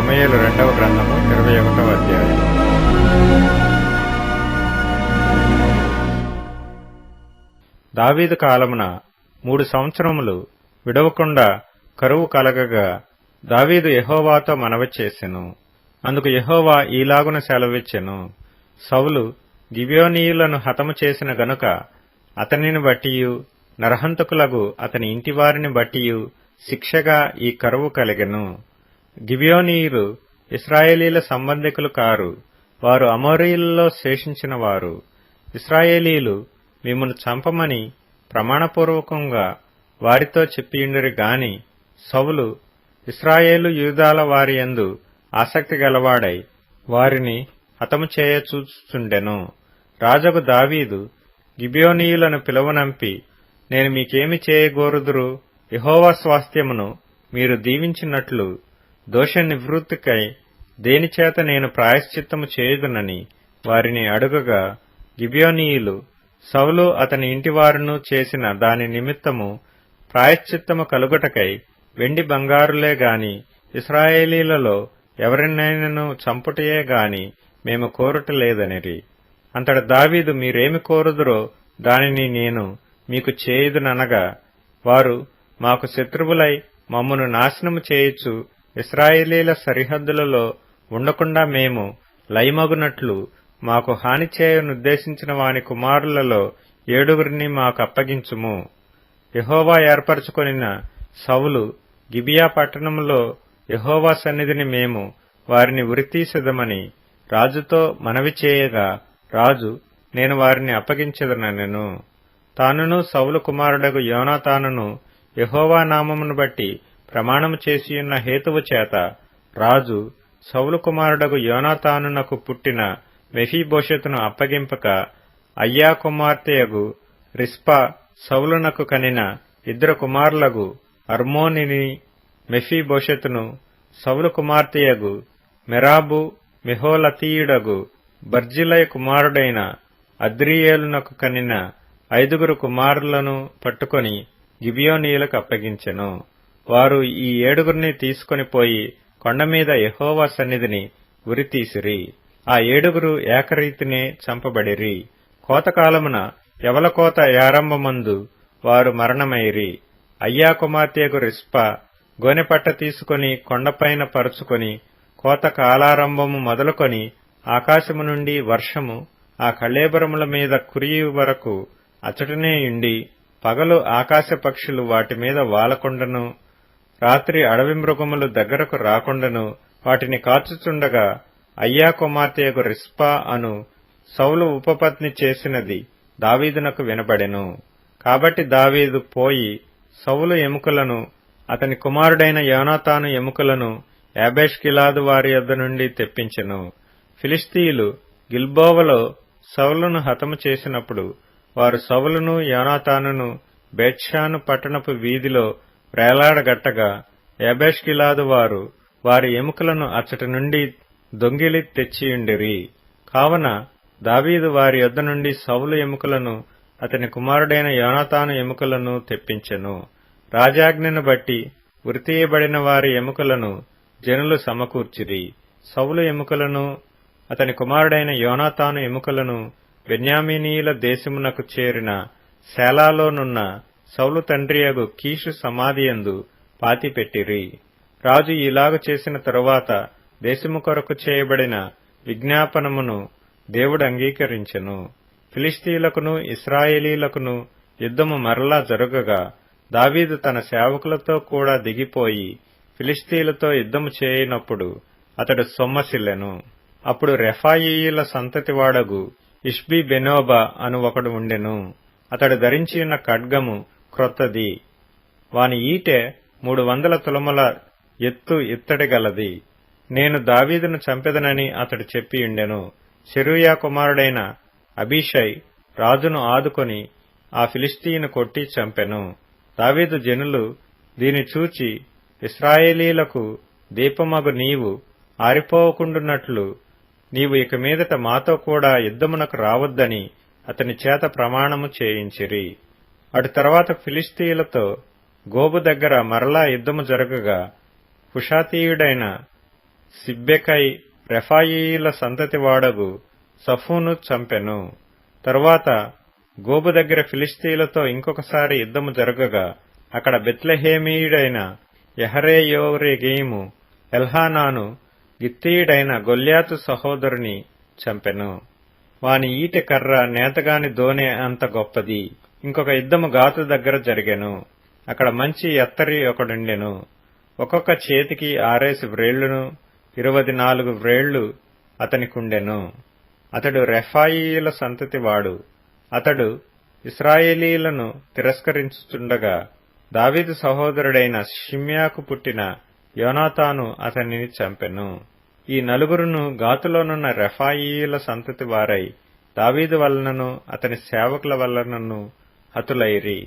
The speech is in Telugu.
సమూయేలు రెండవ గ్రంథము 21వ అధ్యాయం. దావీదు కాలమున 3 సంవత్సరములు విడవకుండా కరువు కలగగా దావీదు యెహోవాతో మనవి చేసెను. అందుకు యెహోవా ఈలాగున సెలవిచ్చెను: సౌలు గిబియోనీయులను హతము చేసిన గనుక అతనిని బట్టియు నరహంతకులగు అతని ఇంటివారిని బట్టియు శిక్షగా ఈ కరువు కలిగెను. గిబియోనీయులు ఇశ్రాయేలీల సంబంధికులు కారు, వారు అమోరీయులలో శేషించిన వారు. ఇశ్రాయేలీలు మిమ్మును చంపమని ప్రమాణపూర్వకంగా వారితో చెప్పియుండిరి గాని సౌలు ఇశ్రాయేలు యూదాల వారి యందు ఆసక్తి గలవాడై వారిని హతము చేయచూచుచుండెను. రాజగు దావీదు గిబియోనీయులను పిలువనంపి, నేను మీకేమి చేయగోరుదురు? యెహోవా స్వాస్థ్యమును మీరు దీవించినట్లు దోష నివృత్తికై దేనిచేత నేను ప్రాయశ్చిత్తము చేయుదునని వారిని అడుగగా, గిబియోనీయులు సౌలు అతని ఇంటివారును చేసిన దాని నిమిత్తము ప్రాయశ్చిత్తము కలుగుటకై వెండి బంగారులే గాని ఇశ్రాయేలీలలో ఎవరినైనను చంపుటయే గాని మేము కోరుటలేదనిరి. అంతట దావీదు, మీరేమి కోరుదురో దానిని నేను మీకు చేయుదుననగా, వారు మాకు శత్రువులై మమ్మను నాశనము చేయుచు ఇశ్రాయేలీల సరిహద్దులలో ఉండకుండా మేము లయమగునట్లు మాకు హాని చేయనుద్దేశించిన వాని కుమారులలో 7 మాకు అప్పగించుము. యెహోవా ఏర్పరచుకొనిన సౌలు గిబియా పట్టణములో యెహోవా సన్నిధిని మేము వారిని ఉరితీసెదమని రాజుతో మనవి చేయగా, రాజు, నేను వారిని అప్పగించెదనెను. తానును సౌలు కుమారుడగు యోనాతానును యెహోవా నామమును బట్టి ప్రమాణము చేసియున్న హేతువు చేత రాజు సౌలు కుమారుడగు యోనాతానునకు పుట్టిన మెఫీబోషెతును అప్పగింపక, అయ్యా కుమార్తెయగు రిస్పా సౌలునకు కనిన 2 కుమారులగు అర్మోనిని మెఫీబోషెతును, సౌలు కుమార్తెయగు మెరాబు మెహోలతీయుడగు బర్జిలై కుమారుడైన అద్రియేలునకు కనిన 5 కుమారులను పట్టుకొని గిబియోనీయులకు అప్పగించెను. వారు ఈ 7 తీసుకొని పోయి కొండమీద యెహోవా సన్నిధిని ఉరితీసిరి. ఆ 7 ఏకరీతినే చంపబడిరి. కోతకాలమున యవలకోత యారంభమందు వారు మరణమైరి. అయ్యా కుమార్తెయగు రిస్పా గోనెపట్ట తీసుకొని కొండపైన పరుచుకొని కోత కాలారంభము మొదలుకొని ఆకాశము నుండి వర్షము ఆ కళేబరముల మీద కురియు వరకు అచటనే యుండి, పగలు ఆకాశ పక్షులు వాటి మీద వాలకుండను, రాత్రి అడవి మృగములు దగ్గరకు రాకుండను వాటిని కాచుచుండగా, అయ్యా కుమార్తెయగు రిస్పా అను సౌలు ఉపపత్ని చేసినది దావీదునకు వినబడెను. కాబట్టి దావీదు పోయి సౌలు ఎముకలను అతని కుమారుడైన యోనాతాను ఎముకలను యాబేష్గిలాదు వారి యొద్ద నుండి తెప్పించెను. ఫిలిష్తీయులు గిల్బోవలో సౌలును హతము చేసినప్పుడు వారు సౌలును యోనాతానును బేత్షాను పట్టణపు వీధిలో వేలాడగట్టగా, యాబేష్గిలాదు వారు వారి ఎముకలను అచ్చటి నుండి దొంగిలి తెచ్చియుండిరి. కావున దావీదు వారి యొద్ద నుండి సౌలు ఎముకలను అతని కుమారుడైన యోనాతాను ఎముకలను తెప్పించెను. రాజాజ్ఞను బట్టి ఉరితీయబడిన వారి ఎముకలను జనులు సమకూర్చిరి. సౌలు ఎముకలను అతని కుమారుడైన యోనాతాను ఎముకలను బెన్యామీనీయుల దేశమునకు చేరిన సేలాలోనున్న సౌలు తండ్రియగు కీషు సమాధియందు పాతిపెట్టిరి. రాజు ఇలాగు చేసిన తరువాత దేశము కొరకు చేయబడిన విజ్ఞాపనమును దేవుడు అంగీకరించెను. ఫిలిష్తీయులకును ఇశ్రాయేలీలకును యుద్ధము మరలా జరుగగా దావీదు తన సేవకులతో కూడా దిగిపోయి ఫిలిష్తీయులతో యుద్ధము చేయనప్పుడు అతడు సొమ్మసిల్లెను. అప్పుడు రెఫాయీయుల సంతతివాడగు ఇష్బీ బెనోబా అను ఒకడు ఉండెను. అతడు ధరించిన ఖడ్గము క్రొత్తది, వాని ఈటె 300 తులముల ఎత్తు ఇత్తడి గలది. నేను దావీదును చంపెదనని అతడు చెప్పియుండెను. సెరూయా కుమారుడైన అబీషై రాజును ఆదుకొని ఆ ఫిలిష్తీయుని కొట్టి చంపెను. దావీదు జనులు దీని చూచి, ఇశ్రాయేలీలకు దీపమగు నీవు ఆరిపోకుండునట్లు నీవు ఇక మీదట మాతో కూడా యుద్ధమునకు రావద్దని అతని చేత ప్రమాణము చేయించిరి. అటు తర్వాత ఫిలిష్తీయులతో గోబు దగ్గర మరలా యుద్ధము జరగగా హుషాతీయుడైన సిబ్బెకై రెఫాయీల సంతతి వాడగు సఫును చంపెను. తరువాత గోబు దగ్గర ఫిలిష్తీయులతో ఇంకొకసారి యుద్ధము జరగగా అక్కడ బెత్లెహేమీయుడైన యహరేయోరెగీము ఎల్హానాను గిత్తీయుడైన గొల్యాతు సహోదరుని చంపెను. వాని ఈటె కర్ర నేతగాని దోనె అంత గొప్పది. ఇంకొక యుద్ధము గాతు దగ్గర జరిగెను. అక్కడ మంచి ఎత్తరి ఒకడుండెను. ఒక్కొక్క చేతికి 6 వ్రేళ్లును 24 వ్రేళ్లు అతనికుండెను. అతడు రెఫాయీయుల సంతతి వాడు. అతడు ఇశ్రాయేలీలను తిరస్కరించుచుండగా దావీదు సహోదరుడైన షిమ్యాకు పుట్టిన యోనాతాను అతనిని చంపెను. ఈ నలుగురును గాతులోనున్న రెఫాయీయుల సంతతి వారై దావీదు వలనను అతని సేవకుల వలనను హతులైరి.